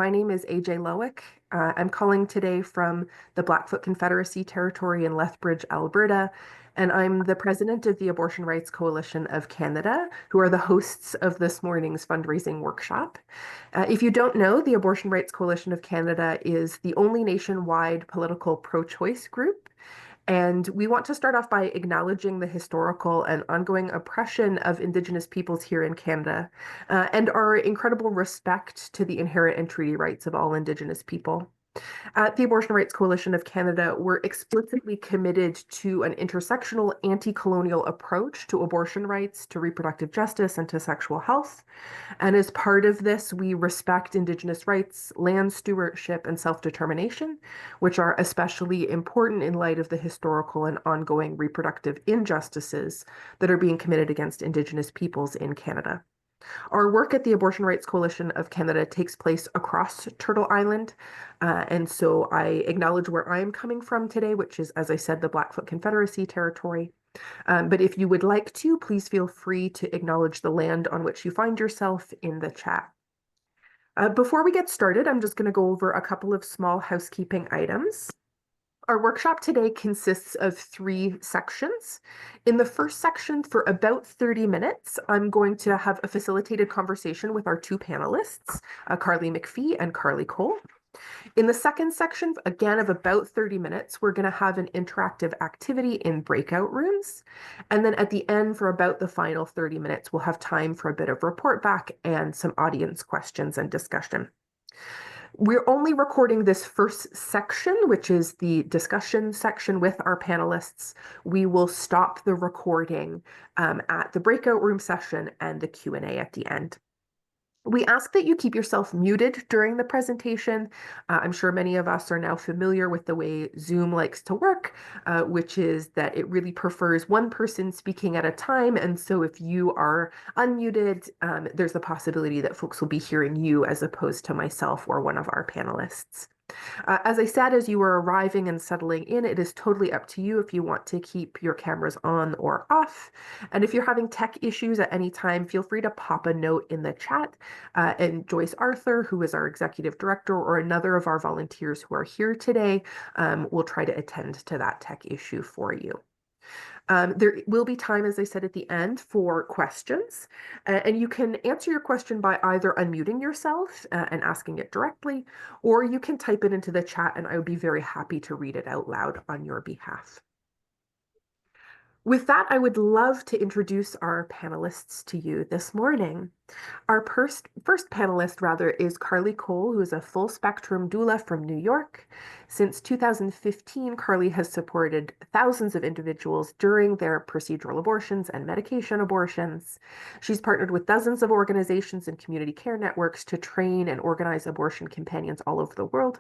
My name is AJ Lowik. I'm calling today from the Blackfoot Confederacy territory in Lethbridge, Alberta, and I'm the president of the Abortion Rights Coalition of Canada, who are the hosts of this morning's fundraising workshop. If you don't know, the Abortion Rights Coalition of Canada is the only nationwide political pro-choice group. And we want to start off by acknowledging the historical and ongoing oppression of Indigenous peoples here in Canada, and our incredible respect to the inherent and treaty rights of all Indigenous people. At the Abortion Rights Coalition of Canada, we're explicitly committed to an intersectional anti-colonial approach to abortion rights, to reproductive justice, and to sexual health. And as part of this, we respect Indigenous rights, land stewardship, and self-determination, which are especially important in light of the historical and ongoing reproductive injustices that are being committed against Indigenous peoples in Canada. Our work at the Abortion Rights Coalition of Canada takes place across Turtle Island. And so I acknowledge where I'm coming from today, which is, as I said, the Blackfoot Confederacy territory. But if you would like to, please feel free to acknowledge the land on which you find yourself in the chat. Before we get started, I'm just going to go over a couple of small housekeeping items. Our workshop today consists of 3 sections. In the first section, for about 30 minutes, I'm going to have a facilitated conversation with our 2 panelists, Carlie McPhee and Carlie Cole. In the second section, again of about 30 minutes, we're going to have an interactive activity in breakout rooms. And then at the end, for about the final 30 minutes, we'll have time for a bit of report back and some audience questions and discussion. We're only recording this first section, which is the discussion section with our panelists. We will stop the recording at the breakout room session and the Q&A at the end. We ask that you keep yourself muted during the presentation. I'm sure many of us are now familiar with the way Zoom likes to work, which is that it really prefers one person speaking at a time. And so if you are unmuted, there's the possibility that folks will be hearing you as opposed to myself or one of our panelists. As I said, as you are arriving and settling in, it is totally up to you if you want to keep your cameras on or off. And if you're having tech issues at any time, feel free to pop a note in the chat. And Joyce Arthur, who is our executive director, or another of our volunteers who are here today, will try to attend to that tech issue for you. There will be time, as I said, at the end for questions, and you can answer your question by either unmuting yourself and asking it directly, or you can type it into the chat and I would be very happy to read it out loud on your behalf. With that, I would love to introduce our panelists to you this morning. Our first panelist, is Carlie Cole, who is a full-spectrum doula from New York. Since 2015, Carlie has supported thousands of individuals during their procedural abortions and medication abortions. She's partnered with dozens of organizations and community care networks to train and organize abortion companions all over the world.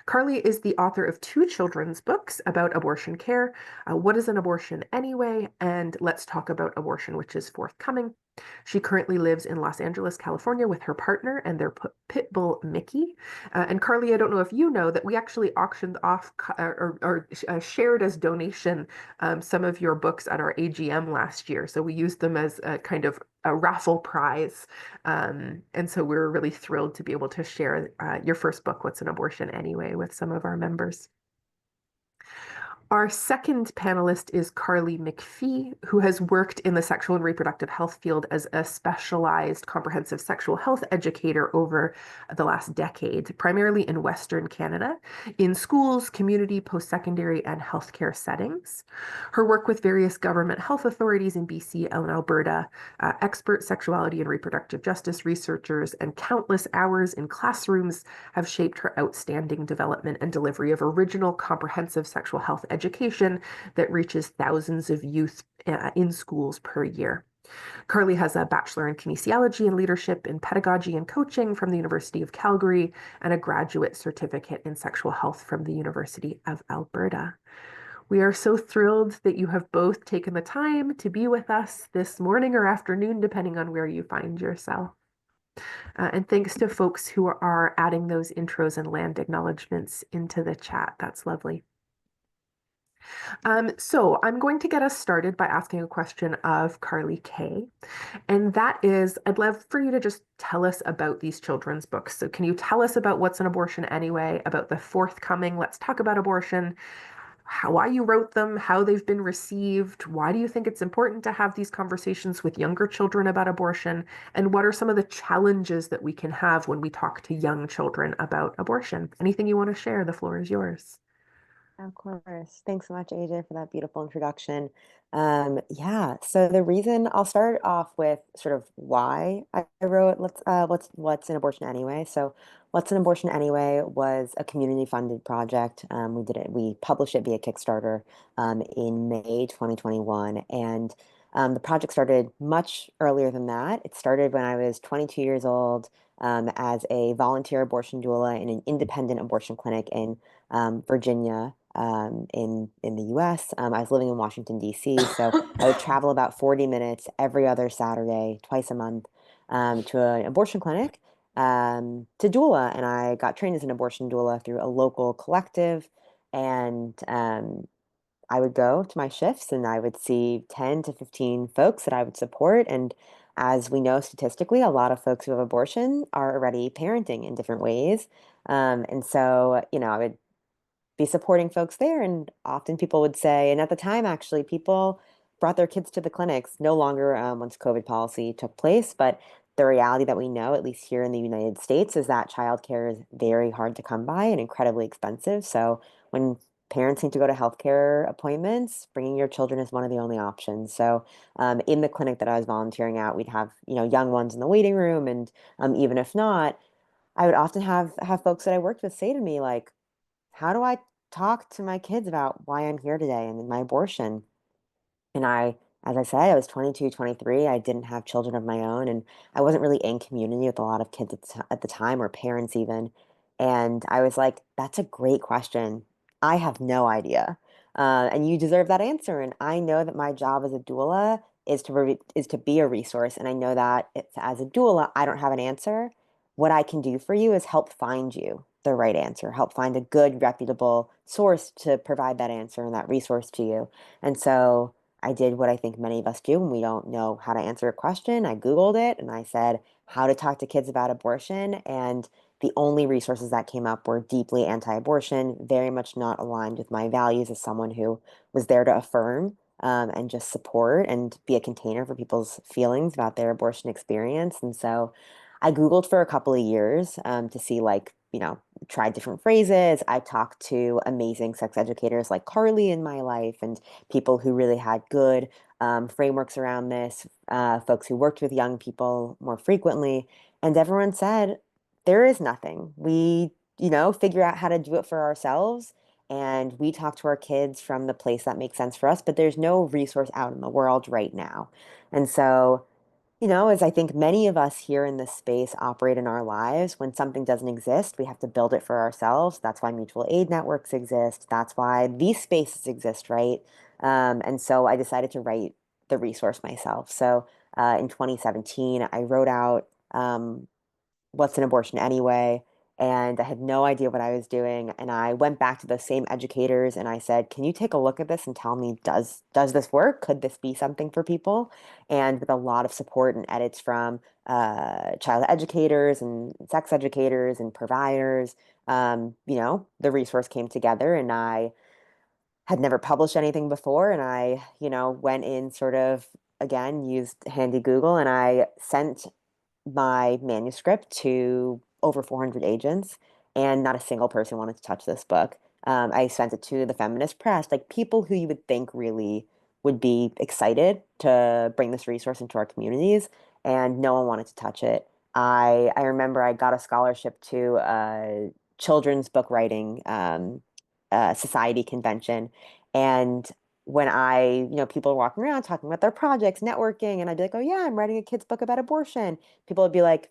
Carlie is the author of 2 children's books about abortion care, What is an Abortion Anyway? And Let's Talk About Abortion, which is forthcoming. She currently lives in Los Angeles, California with her partner and their pit bull, Mickey. And Carlie, I don't know if you know that we actually auctioned off or shared as donation some of your books at our AGM last year. So we used them as a kind of a raffle prize. And so we're really thrilled to be able to share your first book, What's an Abortion Anyway, with some of our members. Our second panelist is Carlie McPhee, who has worked in the sexual and reproductive health field as a specialized comprehensive sexual health educator over the last decade, primarily in Western Canada, in schools, community, post-secondary, and healthcare settings. Her work with various government health authorities in BC and Alberta, expert sexuality and reproductive justice researchers, and countless hours in classrooms have shaped her outstanding development and delivery of original comprehensive sexual health education that reaches thousands of youth in schools per year. Carlie has a bachelor in kinesiology and leadership in pedagogy and coaching from the University of Calgary and a graduate certificate in sexual health from the University of Alberta. We are so thrilled that you have both taken the time to be with us this morning or afternoon, depending on where you find yourself. And thanks to folks who are adding those intros and land acknowledgements into the chat. That's lovely. So I'm going to get us started by asking a question of Carlie K. And that is, I'd love for you to just tell us about these children's books. So can you tell us about What's an Abortion Anyway, about the forthcoming Let's Talk About Abortion, why you wrote them, how they've been received, why do you think it's important to have these conversations with younger children about abortion, and what are some of the challenges that we can have when we talk to young children about abortion? Anything you want to share? The floor is yours. Of course. Thanks so much, AJ, for that beautiful introduction. Yeah, so the reason I'll start off with sort of why I wrote What's an Abortion Anyway. So What's an Abortion Anyway was a community funded project. We published it via Kickstarter in May 2021. And the project started much earlier than that. It started when I was 22 years old as a volunteer abortion doula in an independent abortion clinic in Virginia, in the US. I was living in Washington, D.C., so I would travel about 40 minutes every other Saturday, twice a month, to an abortion clinic to doula. And I got trained as an abortion doula through a local collective. And I would go to my shifts and I would see 10 to 15 folks that I would support. And as we know statistically, a lot of folks who have abortion are already parenting in different ways. And so, I would be supporting folks there. And often people would say, and at the time, actually, people brought their kids to the clinics, no longer once COVID policy took place. But the reality that we know, at least here in the United States, is that childcare is very hard to come by and incredibly expensive. So when parents need to go to healthcare appointments, bringing your children is one of the only options. So in the clinic that I was volunteering at, we'd have, young ones in the waiting room. And even if not, I would often have folks that I worked with say to me, like, how do I talk to my kids about why I'm here today and my abortion? And as I said, I was 22, 23. I didn't have children of my own, and I wasn't really in community with a lot of kids at the time, or parents even. And I was like, that's a great question. I have no idea. And you deserve that answer. And I know that my job as a doula is to be a resource. And I know that as a doula, I don't have an answer. What I can do for you is help find you the right answer, help find a good, reputable source to provide that answer and that resource to you. And so I did what I think many of us do when we don't know how to answer a question. I Googled it and I said, how to talk to kids about abortion. And the only resources that came up were deeply anti abortion, very much not aligned with my values as someone who was there to affirm and just support and be a container for people's feelings about their abortion experience. And so I Googled for a couple of years to see, like, tried different phrases. I talked to amazing sex educators like Carlie in my life and people who really had good frameworks around this, folks who worked with young people more frequently. And everyone said, there is nothing. We, figure out how to do it for ourselves. And we talk to our kids from the place that makes sense for us, but there's no resource out in the world right now. And so, as I think many of us here in this space operate in our lives, when something doesn't exist, we have to build it for ourselves. That's why mutual aid networks exist. That's why these spaces exist, right? And so I decided to write the resource myself. So in 2017, I wrote out What's an Abortion Anyway? And I had no idea what I was doing. And I went back to those same educators and I said, can you take a look at this and tell me, does this work? Could this be something for people? And with a lot of support and edits from child educators and sex educators and providers, the resource came together and I had never published anything before. And I, went in sort of, again, used handy Google and I sent my manuscript to over 400 agents, and not a single person wanted to touch this book. I sent it to the feminist press, like people who you would think really would be excited to bring this resource into our communities, and no one wanted to touch it. I remember I got a scholarship to a children's book writing society convention, and when people are walking around talking about their projects, networking, and I'd be like, oh yeah, I'm writing a kid's book about abortion. People would be like,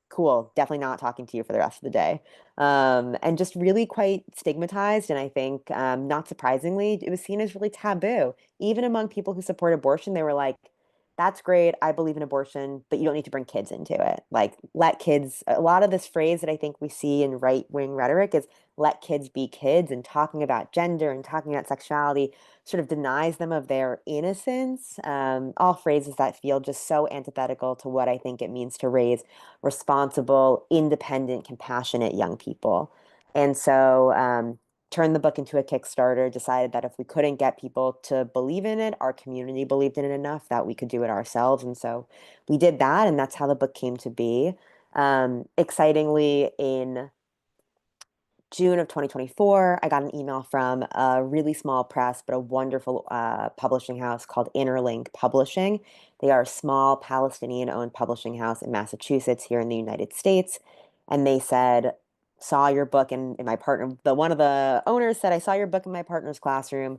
cool, definitely not talking to you for the rest of the day. And just really quite stigmatized. And I think, not surprisingly, it was seen as really taboo. Even among people who support abortion, they were like, that's great. I believe in abortion, but you don't need to bring kids into it. Like, let kids, a lot of this phrase that I think we see in right-wing rhetoric is let kids be kids, and talking about gender and talking about sexuality sort of denies them of their innocence. All phrases that feel just so antithetical to what I think it means to raise responsible, independent, compassionate young people. And so, turned the book into a Kickstarter, decided that if we couldn't get people to believe in it, our community believed in it enough that we could do it ourselves. And so we did that, and that's how the book came to be. Excitingly, in June of 2024, I got an email from a really small press, but a wonderful publishing house called Interlink Publishing. They are a small Palestinian-owned publishing house in Massachusetts here in the United States. And they said, saw your book in my partner, one of the owners said, I saw your book in my partner's classroom.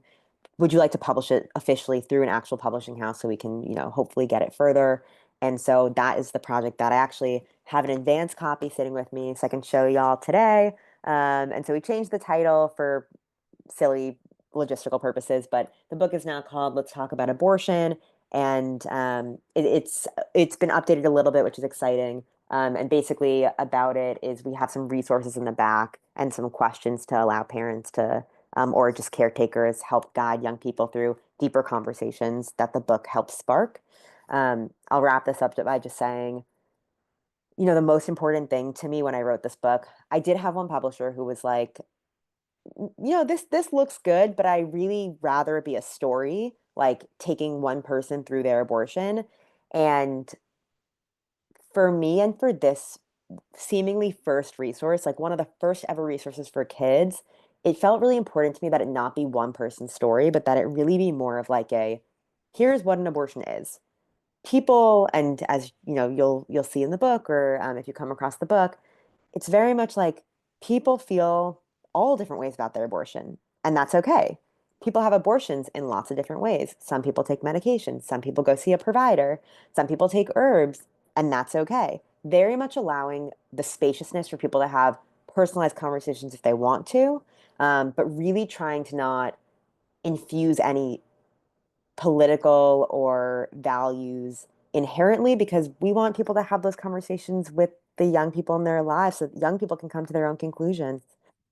Would you like to publish it officially through an actual publishing house so we can, hopefully get it further? And so that is the project that I actually have an advanced copy sitting with me so I can show y'all today. And so we changed the title for silly logistical purposes, but the book is now called Let's Talk About Abortion. And it's been updated a little bit, which is exciting. And basically about it is we have some resources in the back and some questions to allow parents to, or just caretakers, help guide young people through deeper conversations that the book helps spark. I'll wrap this up by just saying, the most important thing to me when I wrote this book, I did have one publisher who was like, this looks good, but I really rather it be a story, like taking one person through their abortion. And for me, and for this seemingly first resource, like one of the first ever resources for kids, it felt really important to me that it not be one person's story, but that it really be more of like a, here's what an abortion is. People, and as you know, you'll see in the book, or if you come across the book, it's very much like people feel all different ways about their abortion, and that's okay. People have abortions in lots of different ways. Some people take medication, some people go see a provider, some people take herbs, and that's okay. Very much allowing the spaciousness for people to have personalized conversations if they want to, but really trying to not infuse any political or values inherently, because we want people to have those conversations with the young people in their lives so that young people can come to their own conclusions.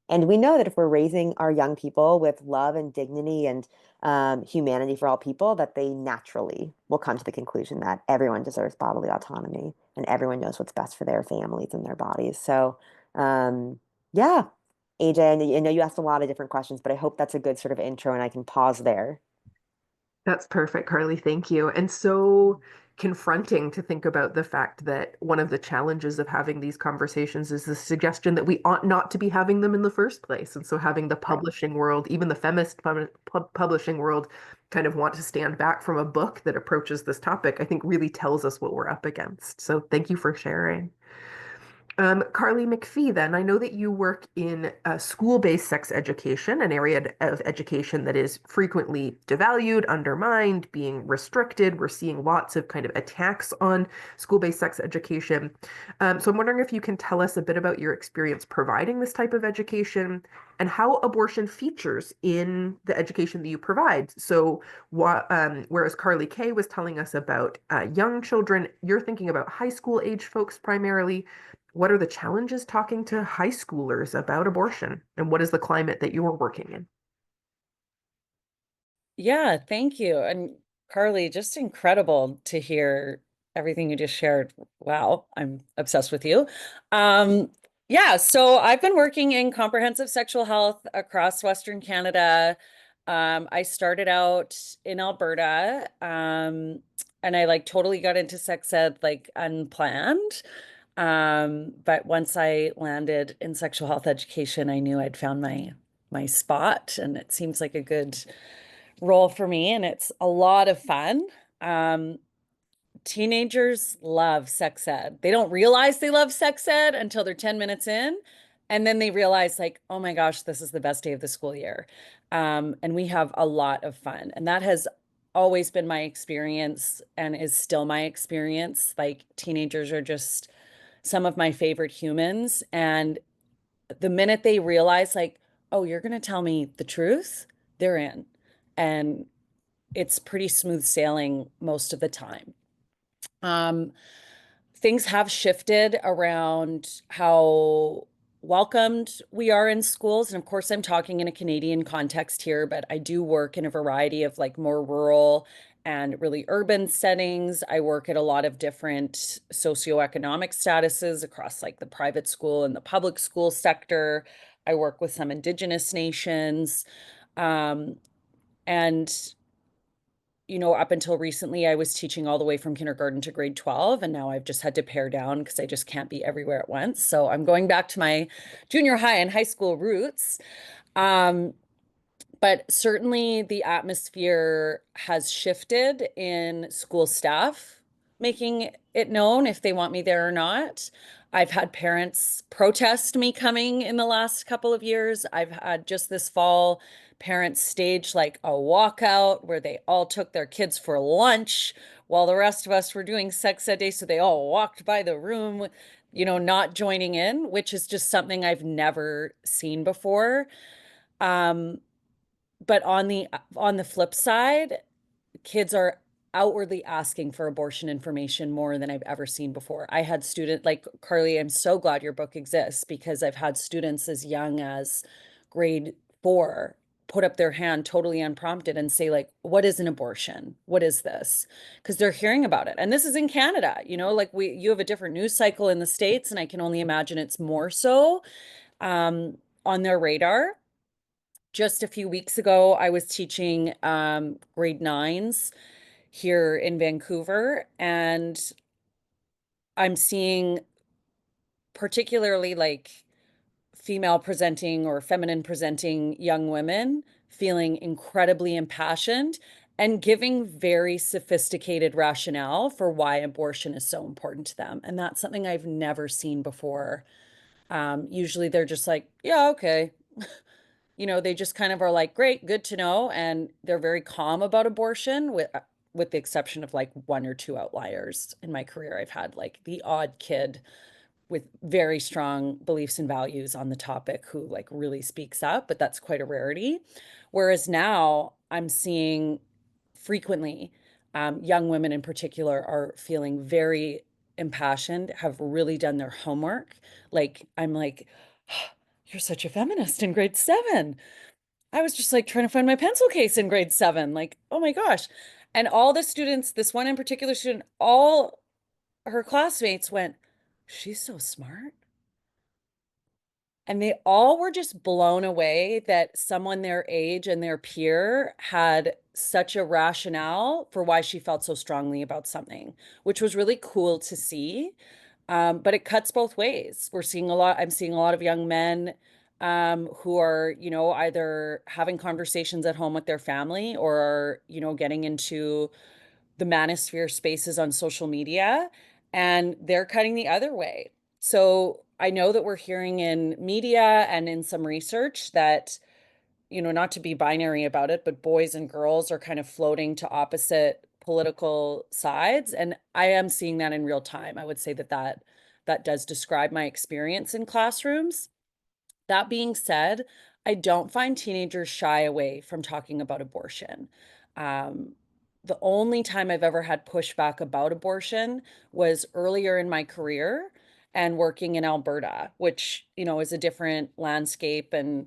And we know that if we're raising our young people with love and dignity and humanity for all people, that they naturally will come to the conclusion that everyone deserves bodily autonomy and everyone knows what's best for their families and their bodies. So, yeah, AJ, I know you asked a lot of different questions, but I hope that's a good sort of intro and I can pause there. That's perfect, Carlie. Thank you. And so confronting to think about the fact that one of the challenges of having these conversations is the suggestion that we ought not to be having them in the first place. And so having the Right. publishing world, even the feminist publishing world, kind of want to stand back from a book that approaches this topic, I think really tells us what we're up against. So thank you for sharing. Carlie McPhee, then, I know that you work in school-based sex education, an area of education that is frequently devalued, undermined, being restricted. We're seeing lots of kind of attacks on school-based sex education. So I'm wondering if you can tell us a bit about your experience providing this type of education and how abortion features in the education that you provide. So whereas Carlie Kay was telling us about young children, you're thinking about high school age folks primarily. What are the challenges talking to high schoolers about abortion? And what is the climate that you're working in? Yeah, thank you. And Carlie, just incredible to hear everything you just shared. Wow, I'm obsessed with you. Um, yeah, so I've been working in comprehensive sexual health across Western Canada. I started out in Alberta, and I like totally got into sex ed like unplanned. But once I landed in sexual health education, I knew I'd found my spot, and it seems like a good role for me, and it's a lot of fun. Um, Teenagers love sex ed. They don't realize they love sex ed until they're 10 minutes in. And then they realize, like, oh my gosh, this is the best day of the school year. And we have a lot of fun. And that has always been my experience and is still my experience. Like, teenagers are just some of my favorite humans. And the minute they realize, like, oh, you're going to tell me the truth, they're in. And it's pretty smooth sailing most of the time. Things have shifted around how welcomed we are in schools. And of course, I'm talking in a Canadian context here, but I do work in a variety of like more rural and really urban settings. I work at a lot of different socioeconomic statuses across like the private school and the public school sector. I work with some Indigenous nations. And up until recently, I was teaching all the way from kindergarten to grade 12, and now I've just had to pare down because I just can't be everywhere at once. So I'm going back to my junior high and high school roots. But certainly the atmosphere has shifted in school staff, making it known if they want me there or not. I've had parents protest me coming in the last couple of years. I've had just this fall parents stage like a walkout where they all took their kids for lunch while the rest of us were doing sex ed day. So they all walked by the room, not joining in, which is just something I've never seen before. But on the flip side, kids are outwardly asking for abortion information more than I've ever seen before. I had students like Carlie, I'm so glad your book exists because I've had students as young as grade 4 put up their hand totally unprompted and say like, what is an abortion? What is this? Because they're hearing about it. And this is in Canada, like you have a different news cycle in the States, and I can only imagine it's more so on their radar. Just a few weeks ago, I was teaching grade 9s here in Vancouver, and I'm seeing particularly like female presenting or feminine presenting young women feeling incredibly impassioned and giving very sophisticated rationale for why abortion is so important to them. And that's something I've never seen before. Usually they're just like, yeah, okay. They just kind of are like, great, good to know. And they're very calm about abortion with the exception of like 1 or 2 outliers in my career. I've had like the odd kid with very strong beliefs and values on the topic who like really speaks up, but that's quite a rarity. Whereas now I'm seeing frequently young women in particular are feeling very impassioned, have really done their homework. Like, I'm like, you're such a feminist in grade 7. I was just like trying to find my pencil case in grade 7. Like, oh my gosh. And all the students, this one in particular student, all her classmates went, she's so smart. And they all were just blown away that someone their age and their peer had such a rationale for why she felt so strongly about something, which was really cool to see. But it cuts both ways. I'm seeing a lot of young men who are, either having conversations at home with their family or, getting into the manosphere spaces on social media, and they're cutting the other way. So I know that we're hearing in media and in some research that, not to be binary about it, but boys and girls are kind of floating to opposite political sides. And I am seeing that in real time. I would say that does describe my experience in classrooms. That being said, I don't find teenagers shy away from talking about abortion. Um, the only time I've ever had pushback about abortion was earlier in my career and working in Alberta, which, is a different landscape and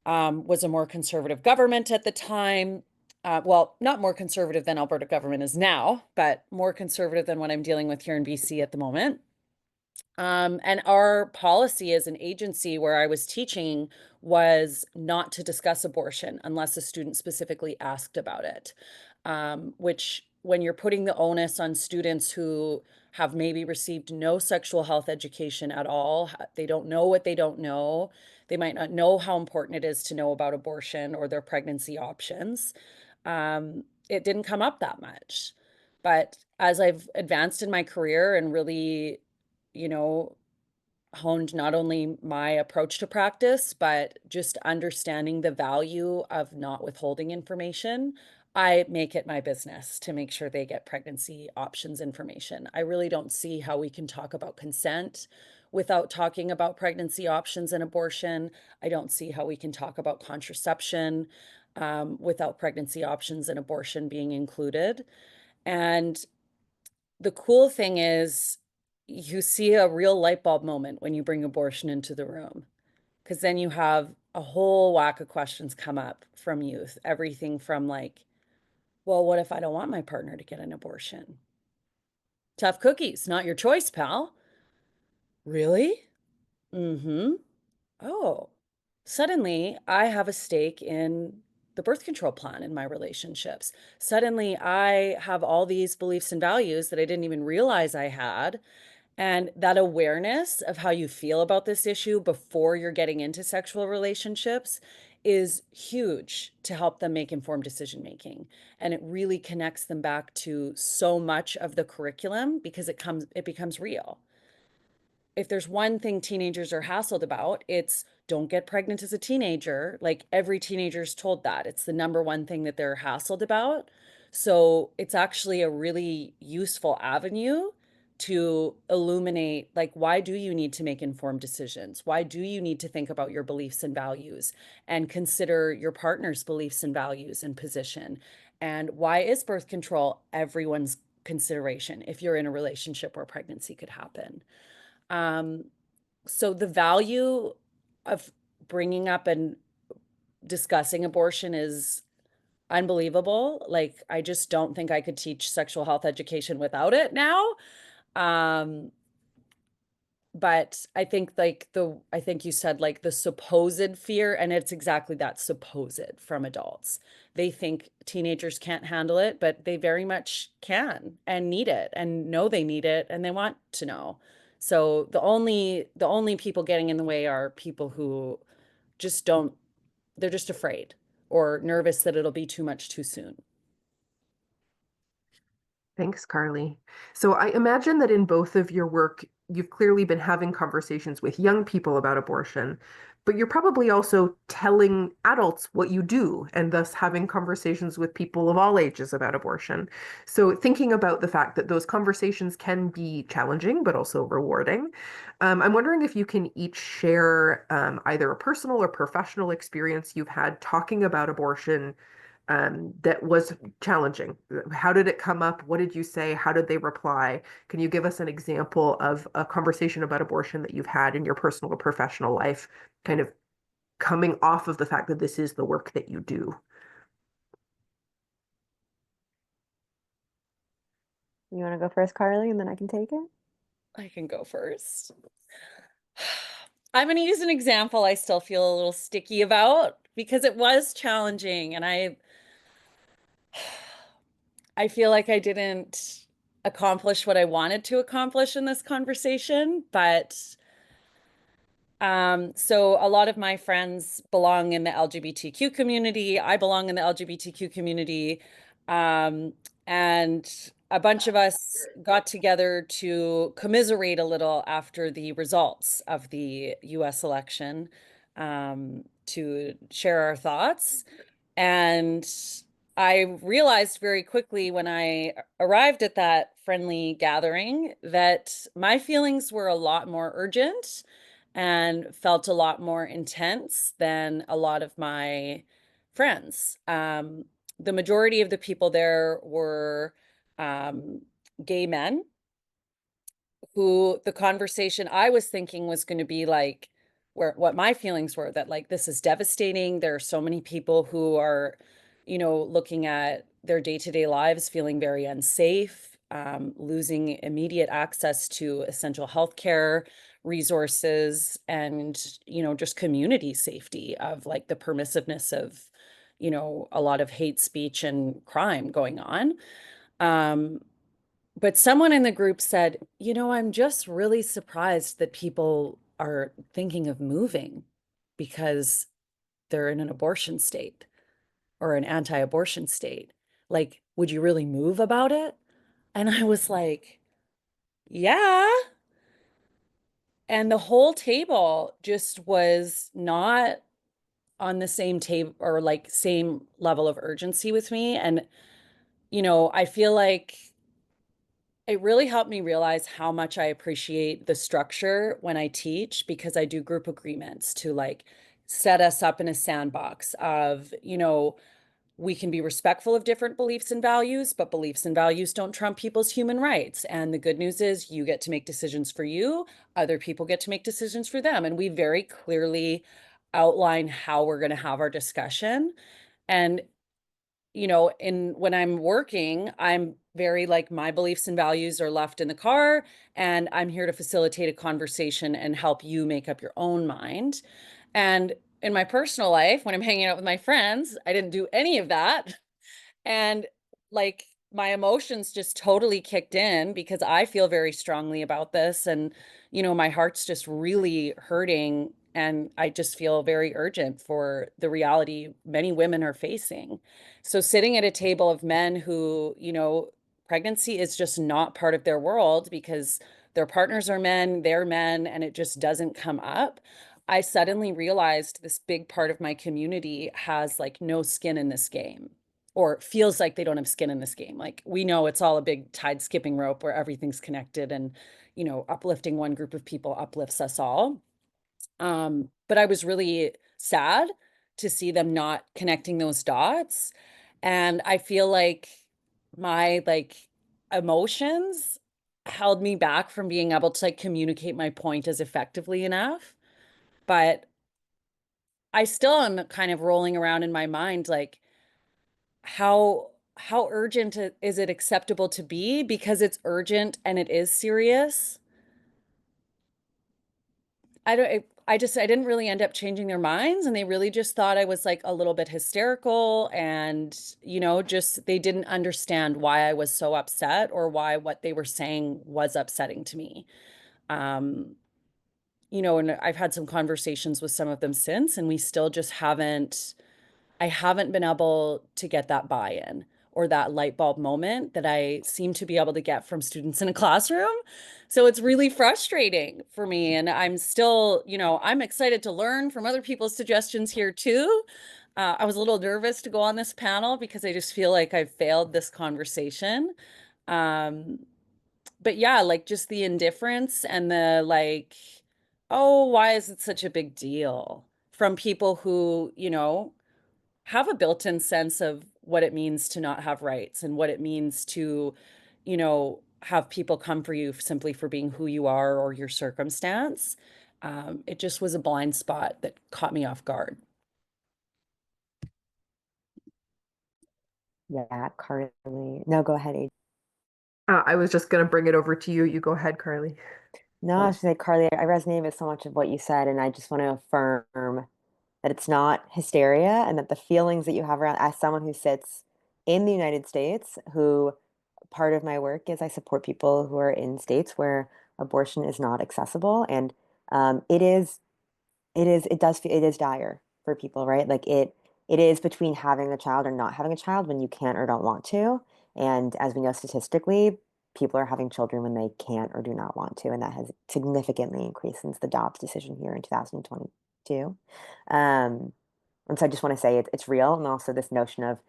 was a more conservative government at the time. Well, not more conservative than Alberta government is now, but more conservative than what I'm dealing with here in BC at the moment. And our policy as an agency where I was teaching was not to discuss abortion unless a student specifically asked about it, which when you're putting the onus on students who have maybe received no sexual health education at all, they don't know what they don't know. They might not know how important it is to know about abortion or their pregnancy options. It didn't come up that much. But as I've advanced in my career and really honed not only my approach to practice, but just understanding the value of not withholding information, I make it my business to make sure they get pregnancy options information. I really don't see how we can talk about consent without talking about pregnancy options and abortion. I don't see how we can talk about contraception without pregnancy options and abortion being included. And the cool thing is you see a real light bulb moment when you bring abortion into the room, because then you have a whole whack of questions come up from youth. Everything from like, well, what if I don't want my partner to get an abortion? Tough cookies, not your choice, pal. Really? Mm-hmm. Oh, suddenly I have a stake in the birth control plan in my relationships. Suddenly I have all these beliefs and values that I didn't even realize I had. And that awareness of how you feel about this issue before you're getting into sexual relationships is huge to help them make informed decision making. And it really connects them back to so much of the curriculum because it becomes real. If there's one thing teenagers are hassled about, it's don't get pregnant as a teenager. Like every teenager's told that. It's the number one thing that they're hassled about. So it's actually a really useful avenue to illuminate, like, why do you need to make informed decisions? Why do you need to think about your beliefs and values and consider your partner's beliefs and values and position? And why is birth control everyone's consideration if you're in a relationship where pregnancy could happen? Um, so the value of bringing up and discussing abortion is unbelievable. Like, I just don't think I could teach sexual health education without it now. Um, but I think I think you said like the supposed fear, and it's exactly that, supposed, from adults. They think teenagers can't handle it, but they very much can and need it and know they need it and they want to know. So the only people getting in the way are people who just don't, they're just afraid or nervous that it'll be too much too soon. Thanks, Carlie. So I imagine that in both of your work, you've clearly been having conversations with young people about abortion, but you're probably also telling adults what you do and thus having conversations with people of all ages about abortion. So thinking about the fact that those conversations can be challenging, but also rewarding, I'm wondering if you can each share either a personal or professional experience you've had talking about abortion that was challenging. How did it come up? What did you say? How did they reply? Can you give us an example of a conversation about abortion that you've had in your personal or professional life, kind of coming off of the fact that this is the work that you do? You want to go first, Carlie, and then I can take it? I can go first. I'm going to use an example I still feel a little sticky about because it was challenging and I feel like I didn't accomplish what I wanted to accomplish in this conversation, but so a lot of my friends belong in the LGBTQ community. I belong in the LGBTQ community. And a bunch of us got together to commiserate a little after the results of the US election, to share our thoughts. And I realized very quickly when I arrived at that friendly gathering that my feelings were a lot more urgent and felt a lot more intense than a lot of my friends. The majority of the people there were um, gay men who the conversation I was thinking was going to be like, where what my feelings were, that like this is devastating. There are so many people who are, looking at their day-to-day lives feeling very unsafe, losing immediate access to essential healthcare resources and, just community safety of like the permissiveness of, a lot of hate speech and crime going on. But someone in the group said, I'm just really surprised that people are thinking of moving because they're in an abortion state or an anti-abortion state. Like, would you really move about it? And I was like, yeah. And the whole table just was not on the same table or like same level of urgency with me. And, I feel like it really helped me realize how much I appreciate the structure when I teach because I do group agreements to like set us up in a sandbox of, we can be respectful of different beliefs and values, but beliefs and values don't trump people's human rights. And the good news is you get to make decisions for you, other people get to make decisions for them. And we very clearly outline how we're going to have our discussion. And when I'm working, I'm very like my beliefs and values are left in the car, and I'm here to facilitate a conversation and help you make up your own mind. And in my personal life, when I'm hanging out with my friends, I didn't do any of that. And like my emotions just totally kicked in because I feel very strongly about this. And, my heart's just really hurting. And I just feel very urgent for the reality many women are facing. So sitting at a table of men who, pregnancy is just not part of their world because their partners are men, they're men, and it just doesn't come up. I suddenly realized this big part of my community has like no skin in this game, or feels like they don't have skin in this game. Like we know it's all a big tide skipping rope where everything's connected and, uplifting one group of people uplifts us all. But I was really sad to see them not connecting those dots. And I feel like my emotions held me back from being able to like communicate my point as effectively enough. But I still am kind of rolling around in my mind like how urgent is it acceptable to be because it's urgent and it is serious. I didn't really end up changing their minds, and they really just thought I was like a little bit hysterical, and just they didn't understand why I was so upset or why what they were saying was upsetting to me. um and I've had some conversations with some of them since, and we still just haven't I haven't been able to get that buy-in or that light bulb moment that I seem to be able to get from students in a classroom. So it's really frustrating for me. And I'm still, I'm excited to learn from other people's suggestions here too. I was a little nervous to go on this panel because I just feel like I've failed this conversation. Um, but yeah, like just the indifference and the like, oh, why is it such a big deal from people who, have a built-in sense of what it means to not have rights and what it means to, have people come for you simply for being who you are or your circumstance. It just was a blind spot that caught me off guard. Yeah, Carlie. No, go ahead, AJ. I was just going to bring it over to you. You go ahead, Carlie. No, I was just say, Carlie, I resonate with so much of what you said, and I just want to affirm that it's not hysteria and that the feelings that you have around, as someone who sits in the United States, who part of my work is I support people who are in states where abortion is not accessible, and it is it is dire for people, right? Like it is between having a child or not having a child when you can't or don't want to. And as we know statistically, people are having children when they can't or do not want to, and that has significantly increased since the Dobbs decision here in 2022. And so I just want to say it's real, and also this notion of,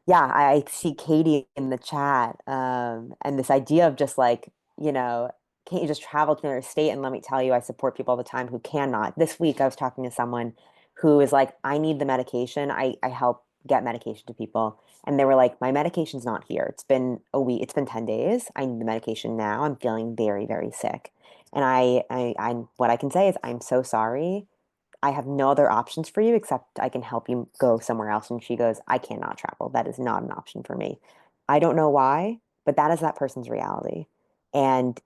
yeah, I see Katie in the chat, and this idea of just like, can't you just travel to another state? And let me tell you, I support people all the time who cannot. This week, I was talking to someone who is like, I need the medication. I help get medication to people. And they were like, my medication's not here. It's been a week. It's been 10 days. I need the medication now. I'm feeling very, very sick. And what I can say is, I'm so sorry. I have no other options for you except I can help you go somewhere else. And she goes, I cannot travel. That is not an option for me. I don't know why, but that is that person's reality. And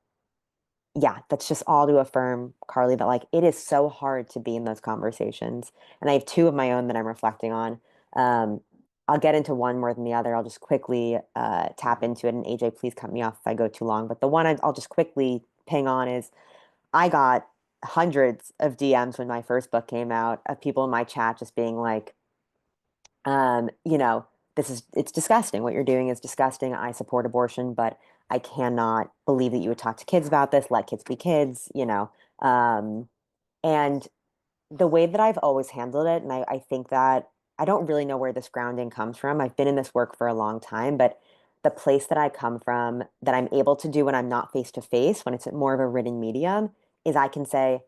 yeah, that's just all to affirm, Carlie, that like it is so hard to be in those conversations. And I have two of my own that I'm reflecting on. Um, I'll get into one more than the other. I'll just quickly tap into it. And AJ, please cut me off if I go too long. But the one I'll just quickly ping on is I got hundreds of DMs when my first book came out of people in my chat just being like, um, you know, it's disgusting. What you're doing is disgusting. I support abortion, but I cannot believe that you would talk to kids about this. Let kids be kids. And the way that I've always handled it, and I think that I don't really know where this grounding comes from. I've been in this work for a long time, but the place that I come from, that I'm able to do when I'm not face to face, when it's more of a written medium, is I can say,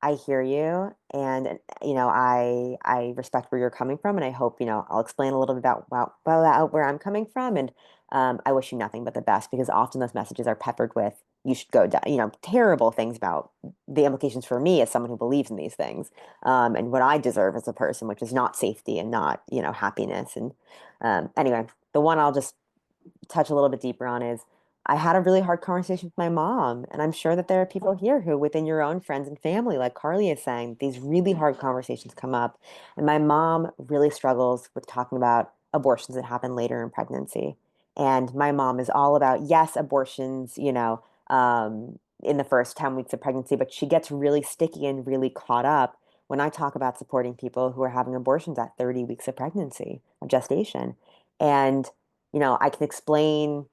I hear you, and I respect where you're coming from, and I hope I'll explain a little bit about where I'm coming from, and I wish you nothing but the best because often those messages are peppered with you should go down, terrible things about the implications for me as someone who believes in these things, and what I deserve as a person, which is not safety and not happiness, and anyway, the one I'll just touch a little bit deeper on is I had a really hard conversation with my mom. And I'm sure that there are people here who, within your own friends and family, like Carlie is saying, these really hard conversations come up. And my mom really struggles with talking about abortions that happen later in pregnancy. And my mom is all about, yes, abortions, in the first 10 weeks of pregnancy, but she gets really sticky and really caught up when I talk about supporting people who are having abortions at 30 weeks of pregnancy, of gestation. And I can explain,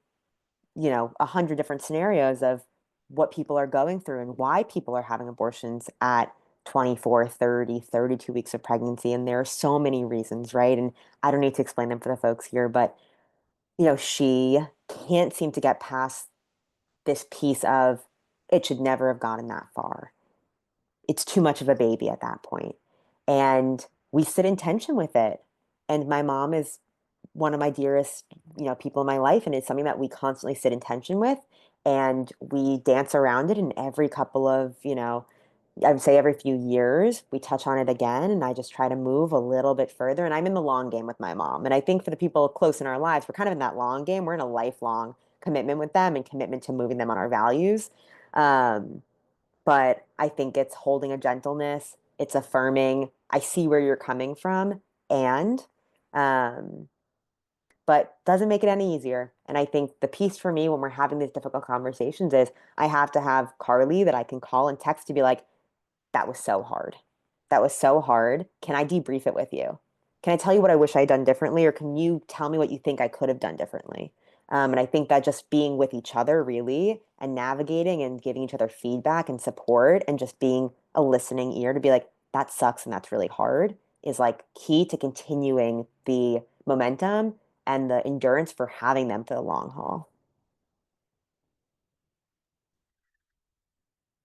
100 different scenarios of what people are going through and why people are having abortions at 24, 30, 32 weeks of pregnancy. And there are so many reasons, right? And I don't need to explain them for the folks here, but, she can't seem to get past this piece of it should never have gotten that far. It's too much of a baby at that point. And we sit in tension with it. And my mom is one of my dearest, people in my life, and it's something that we constantly sit in tension with, and we dance around it. And every couple of, I would say every few years, we touch on it again, and I just try to move a little bit further. And I'm in the long game with my mom, and I think for the people close in our lives, we're kind of in that long game. We're in a lifelong commitment with them and commitment to moving them on our values. Um, but I think it's holding a gentleness, it's affirming, I see where you're coming from, and um, but doesn't make it any easier. And I think the piece for me when we're having these difficult conversations is I have to have Carlie that I can call and text to be like, that was so hard. That was so hard. Can I debrief it with you? Can I tell you what I wish I had done differently? Or can you tell me what you think I could have done differently? And I think that just being with each other really and navigating and giving each other feedback and support and just being a listening ear to be like, that sucks and that's really hard is like key to continuing the momentum and the endurance for having them for the long haul.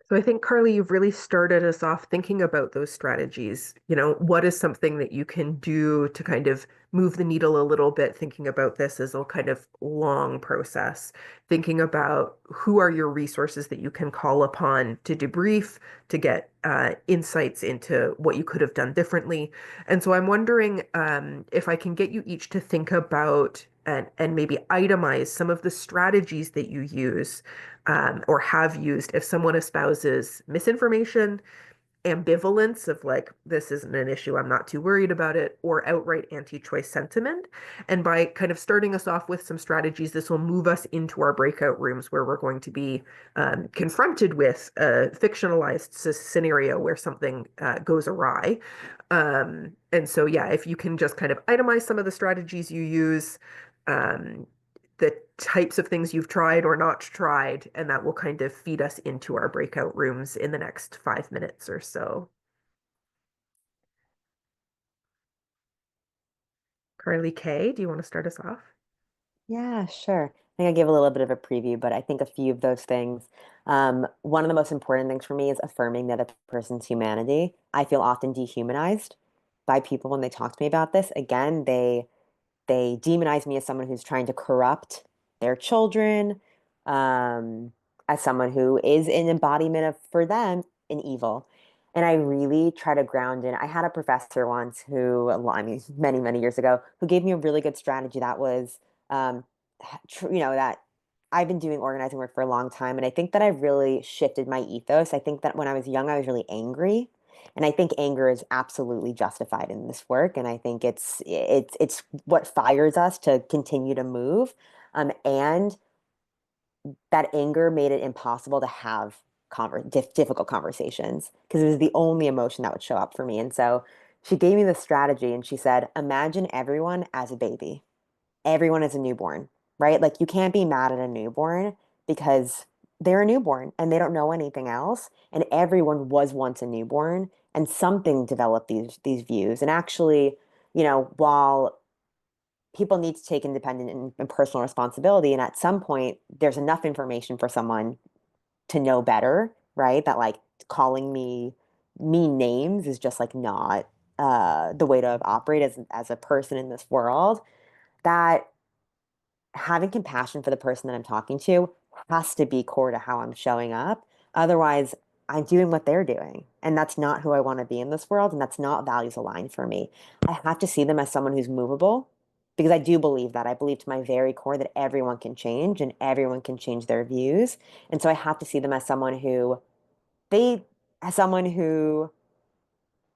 So I think, Carlie, you've really started us off thinking about those strategies. What is something that you can do to kind of move the needle a little bit, thinking about this as a kind of long process, thinking about who are your resources that you can call upon to debrief, to get insights into what you could have done differently. And so I'm wondering if I can get you each to think about and maybe itemize some of the strategies that you use or have used if someone espouses misinformation, ambivalence of like, this isn't an issue, I'm not too worried about it, or outright anti-choice sentiment. And by kind of starting us off with some strategies, this will move us into our breakout rooms where we're going to be confronted with a fictionalized scenario where something goes awry. And so, yeah, if you can just kind of itemize some of the strategies you use, um, the types of things you've tried or not tried, and that will kind of feed us into our breakout rooms in the next 5 minutes or so. Carlie K, do you want to start us off? Yeah, sure. I think I gave a little bit of a preview, but I think a few of those things. One of the most important things for me is affirming the other person's humanity. I feel often dehumanized by people when they talk to me about this. Again, they demonize me as someone who's trying to corrupt their children, um, as someone who is an embodiment of, for them, an evil. And I really try to ground in. I had a professor once who, I mean, many, many years ago, who gave me a really good strategy that was, um, that I've been doing organizing work for a long time. And I think that I've really shifted my ethos. I think that when I was young, I was really angry. And I think anger is absolutely justified in this work, and I think it's what fires us to continue to move. And that anger made it impossible to have difficult conversations because it was the only emotion that would show up for me. And so she gave me this strategy, and she said, "Imagine everyone as a baby. Everyone is a newborn, right? Like you can't be mad at a newborn because they're a newborn and they don't know anything else. And everyone was once a newborn and something developed these views. And actually, while people need to take independent and personal responsibility, and at some point there's enough information for someone to know better, right? That like calling me, mean names is just like not the way to operate as a person in this world. That having compassion for the person that I'm talking to has to be core to how I'm showing up. Otherwise, I'm doing what they're doing. And that's not who I want to be in this world. And that's not values aligned for me. I have to see them as someone who's movable because I do believe that. I believe to my very core that everyone can change and everyone can change their views. And so I have to see them as they, as someone who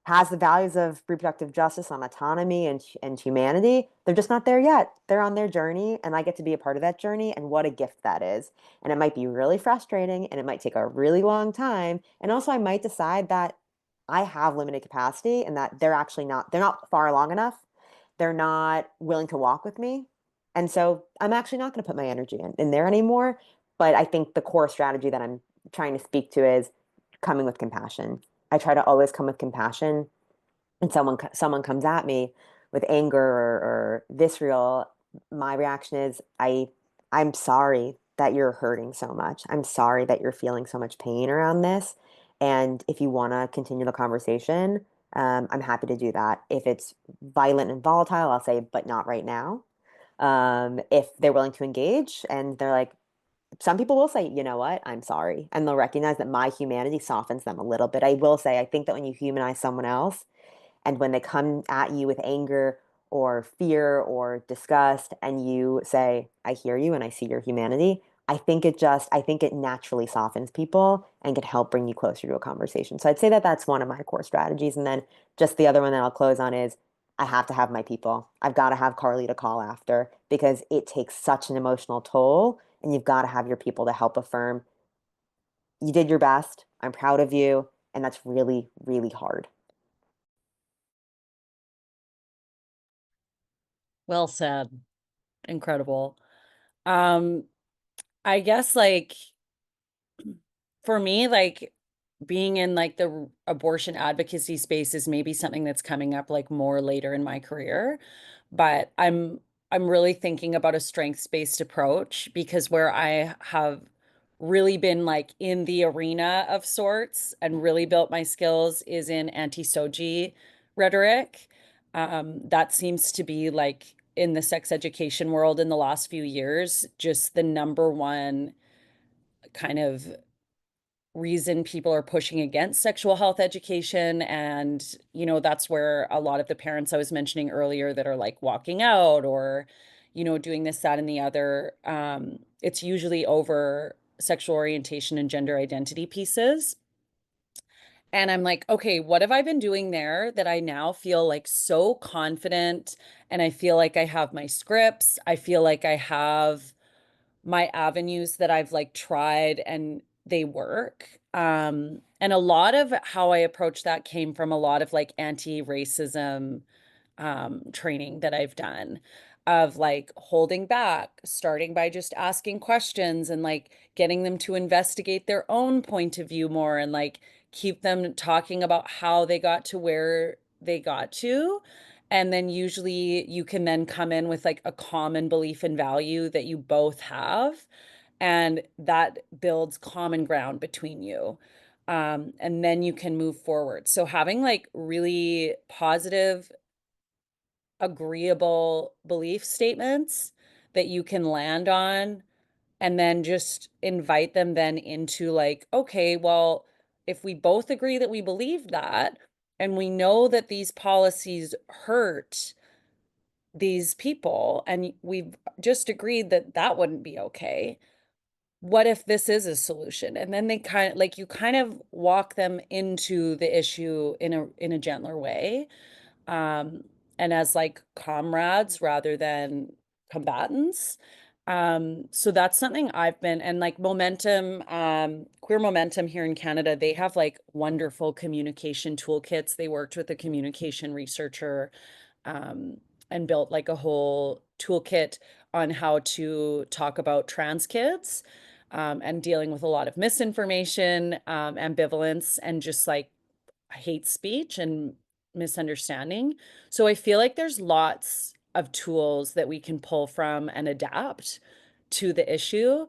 has the values of reproductive justice on autonomy and humanity. They're just not there yet. They're on their journey, and I get to be a part of that journey. And what a gift that is. And it might be really frustrating, and it might take a really long time. And also, I might decide that I have limited capacity and that they're not far along enough. They're not willing to walk with me. And so I'm actually not going to put my energy in there anymore. But I think the core strategy that I'm trying to speak to is coming with compassion. I try to always come with compassion, and someone comes at me with anger or visceral, my reaction is I'm sorry that you're hurting so much. I'm sorry that you're feeling so much pain around this. And if you want to continue the conversation, I'm happy to do that. If it's violent and volatile, I'll say, but not right now. If they're willing to engage and they're like, some people will say, you know what, I'm sorry. And they'll recognize that my humanity softens them a little bit. I will say, I think that when you humanize someone else and when they come at you with anger or fear or disgust, and you say, I hear you and I see your humanity, I think it naturally softens people and can help bring you closer to a conversation. So I'd say that that's one of my core strategies. And then just the other one that I'll close on is I have to have my people. I've got to have Carlie to call after because it takes such an emotional toll. And you've got to have your people to help affirm you did your best. I'm proud of you. And that's really, really hard. Well said. Incredible. Um, I guess like for me, like being in like the abortion advocacy space is maybe something that's coming up like more later in my career, but I'm really thinking about a strengths-based approach because where I have really been like in the arena of sorts and really built my skills is in anti-SOGI rhetoric. That seems to be like in the sex education world in the last few years, just the number one kind of reason people are pushing against sexual health education. And, that's where a lot of the parents I was mentioning earlier that are like walking out or, doing this, that, and the other, it's usually over sexual orientation and gender identity pieces. And I'm like, okay, what have I been doing there that I now feel like so confident and I feel like I have my scripts. I feel like I have my avenues that I've like tried and they work. And a lot of how I approach that came from a lot of like anti-racism training that I've done of like holding back, starting by just asking questions and like getting them to investigate their own point of view more and like keep them talking about how they got to where they got to. And then usually you can then come in with like a common belief and value that you both have. And that builds common ground between you. And then you can move forward. So having like really positive agreeable belief statements that you can land on and then just invite them then into like, okay, well, if we both agree that we believe that and we know that these policies hurt these people and we've just agreed that that wouldn't be okay, what if this is a solution? And then they kind of like you kind of walk them into the issue in a gentler way, um, and as like comrades rather than combatants. So that's something I've been, and like Momentum, Queer Momentum here in Canada, they have like wonderful communication toolkits. They worked with a communication researcher, um, and built like a whole toolkit on how to talk about trans kids, and dealing with a lot of misinformation, ambivalence, and just like hate speech and misunderstanding. So I feel like there's lots of tools that we can pull from and adapt to the issue.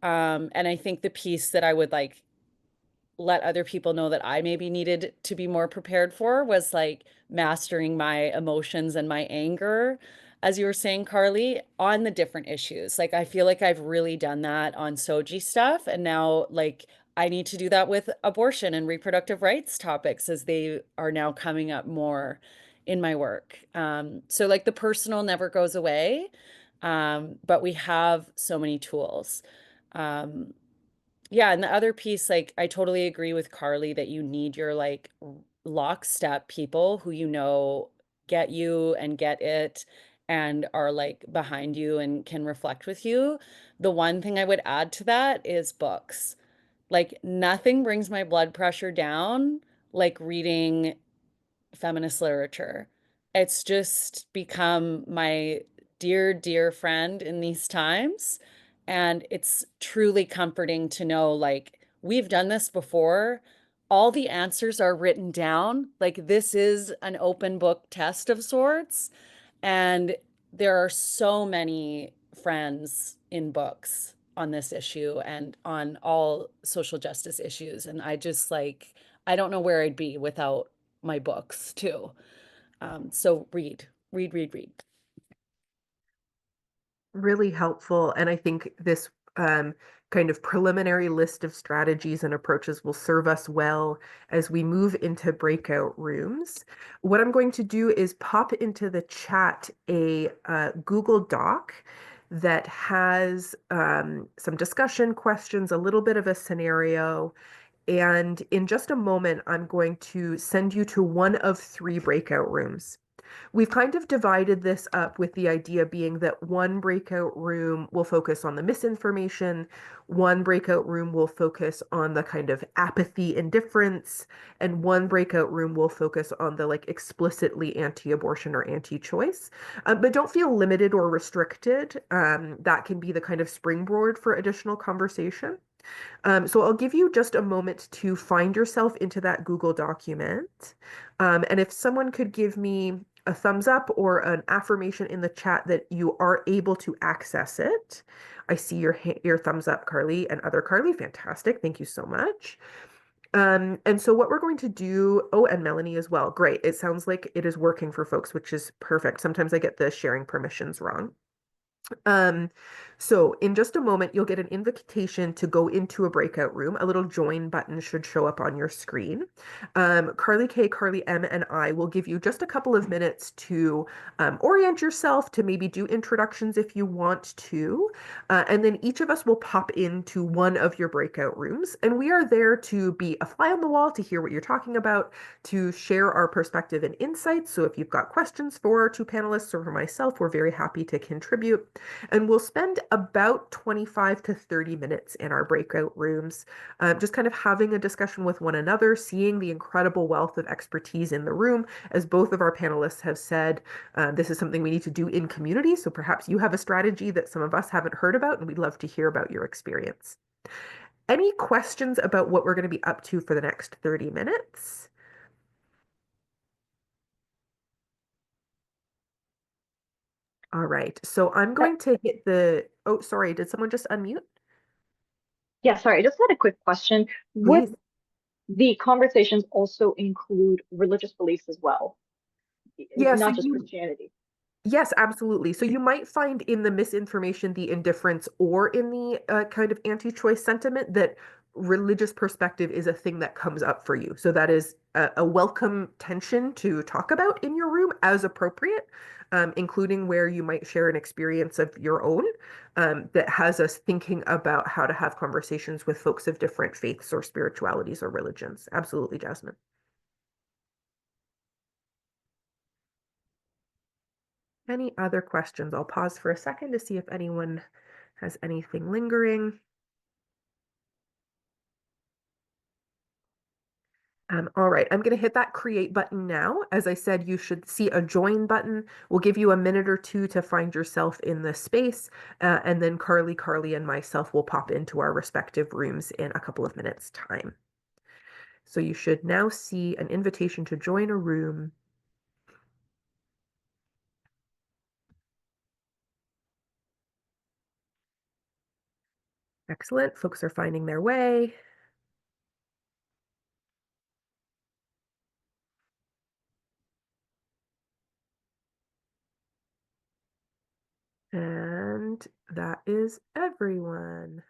And I think the piece that I would like let other people know that I maybe needed to be more prepared for was like mastering my emotions and my anger, as you were saying, Carlie, on the different issues. Like I feel like I've really done that on Soji stuff, and now like I need to do that with abortion and reproductive rights topics as they are now coming up more in my work. So like the personal never goes away, but we have so many tools. Um, yeah, and the other piece, like I totally agree with Carlie that you need your like lockstep people who you know get you and get it and are like behind you and can reflect with you. The one thing I would add to that is books. Like nothing brings my blood pressure down like reading feminist literature. It's just become my dear, dear friend in these times. And it's truly comforting to know, like, we've done this before. All the answers are written down. Like, this is an open book test of sorts. And there are so many friends in books on this issue and on all social justice issues. And I just like, I don't know where I'd be without my books too. So read, read, read, read. Really helpful. And I think this kind of preliminary list of strategies and approaches will serve us well as we move into breakout rooms. What I'm going to do is pop into the chat a Google Doc that has some discussion questions, a little bit of a scenario. And in just a moment, I'm going to send you to one of three breakout rooms. We've kind of divided this up with the idea being that one breakout room will focus on the misinformation, one breakout room will focus on the kind of apathy, indifference, and one breakout room will focus on the like explicitly anti-abortion or anti-choice. But don't feel limited or restricted. That can be the kind of springboard for additional conversation. So I'll give you just a moment to find yourself into that Google document. And if someone could give me a thumbs up or an affirmation in the chat that you are able to access it. I see your thumbs up, Carlie, and other Carlie. Fantastic. Thank you so much. And so what we're going to do, oh, and Melanie as well. Great. It sounds like it is working for folks, which is perfect. Sometimes I get the sharing permissions wrong. Um, so in just a moment, you'll get an invitation to go into a breakout room. A little join button should show up on your screen. Carlie K, Carlie M, and I will give you just a couple of minutes to orient yourself, to maybe do introductions if you want to. And then each of us will pop into one of your breakout rooms. And we are there to be a fly on the wall, to hear what you're talking about, to share our perspective and insights. So if you've got questions for our two panelists or for myself, we're very happy to contribute. And we'll spend about 25 to 30 minutes in our breakout rooms, just kind of having a discussion with one another, seeing the incredible wealth of expertise in the room. As both of our panelists have said, this is something we need to do in community. So perhaps you have a strategy that some of us haven't heard about, and we'd love to hear about your experience. Any questions about what we're going to be up to for the next 30 minutes? All right, so I'm going to hit the, oh, sorry, did someone just unmute? Yeah, sorry, I just had a quick question. Would Please. the conversations also include religious beliefs as well, Yeah, so not just you, Christianity? yes, absolutely. So you might find in the misinformation, the indifference, or in the kind of anti-choice sentiment that religious perspective is a thing that comes up for you. So that is a welcome tension to talk about in your room as appropriate, including where you might share an experience of your own that has us thinking about how to have conversations with folks of different faiths or spiritualities or religions. Absolutely, Jasmine. Any other questions? I'll pause for a second to see if anyone has anything lingering. All right, I'm going to hit that create button now. As I said, you should see a join button. We'll give you a minute or two to find yourself in the space, and then Carlie, and myself will pop into our respective rooms in a couple of minutes' time. So you should now see an invitation to join a room. Excellent. Folks are finding their way. And that is everyone.